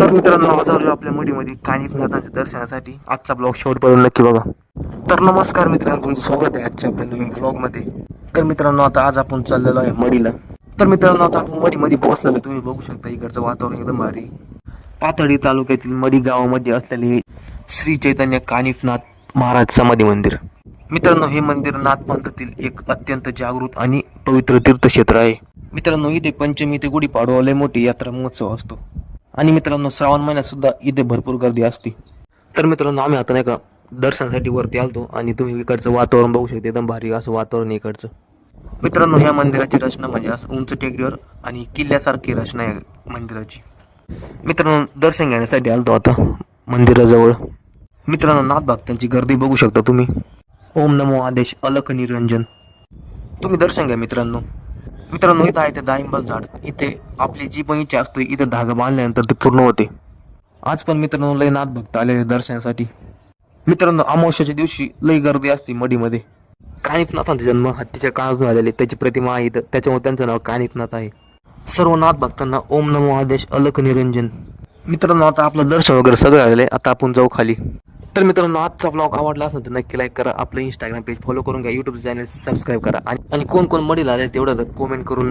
तर मित्रांनो, आज आलो आपल्या मडीमध्ये कानिफनाथांच्या दर्शनासाठी. आजचा ब्लॉग शेवटपर्यंत नक्की बघा. तर नमस्कार मित्रांनो, तुमचं स्वागत आहे आजच्या आपल्या नवीन ब्लॉगमध्ये. तर मित्रांनो, आता आज आपण चाललेलो आहे मडीला. तर मित्रांनो, आता आपण मडीमध्ये पोहोचलेलो. तुम्ही बघू शकता इकडचं वातावरण एकदम भारी. पाथर्डी तालुक्यातील मडी गावामध्ये असलेले श्री चैतन्य कानिफनाथ महाराज समाधी मंदिर. मित्रांनो, हे मंदिर नाथ पंथातील एक अत्यंत जागृत आणि पवित्र तीर्थक्षेत्र आहे. मित्रांनो, इथे पंचमी ते गुढीपाडवा लय मोठी यात्रा महोत्सव असतो. आणि मित्रांनो, श्रावण महिन्यात सुद्धा इथे भरपूर गर्दी असते. तर मित्रांनो, आम्ही आता नाही का दर्शनासाठी वरती आलतो आणि तुम्ही इकडचं वातावरण बघू शकता. एकदम भारी असं वातावरण आहे इकडचं. मित्रांनो, ह्या मंदिराची रचना म्हणजे असं उंच टेकडीवर आणि किल्ल्यासारखी रचना आहे मंदिराची. मित्रांनो, दर्शन घेण्यासाठी आलतो आता मंदिराजवळ. मित्रांनो, नाथ भक्तांची गर्दी बघू शकता तुम्ही. ओम नमो आदेश अलख निरंजन. तुम्ही दर्शन घ्या मित्रांनो. मित्रांनो, इथं आहे ते डाळिंबाचं झाड. इथे आपली जी पण इच्छा असते इथे धागा बांधल्यानंतर ते पूर्ण होते. आज पण मित्रांनो लय नाथ भक्त आलेले दर्शनासाठी. मित्रांनो, अमावस्याच्या दिवशी लय गर्दी असते मडीमध्ये. कानिफनाथांचा जन्म हत्तीच्या काळातून झालेले, त्याची प्रतिमा आहे इथं, त्याच्यामुळे त्यांचं नाव कानिफनाथ आहे. सर्व नाथ भक्तांना ओम नमो आदेश अलख निरंजन. मित्रांनो, आता आपलं दर्शन वगैरे सगळं झालेलं आहे. आता आपण जाऊ खाली. तर मित्रांनो, आजचा ब्लॉग आवडला असेल तर नक्की लाईक करा. आपलं इंस्टाग्राम पेज फॉलो करून घ्या. यूट्यूब चॅनल सबस्क्राईब करा. आणि कोण कोण मडीला आले तेवढं कमेंट करून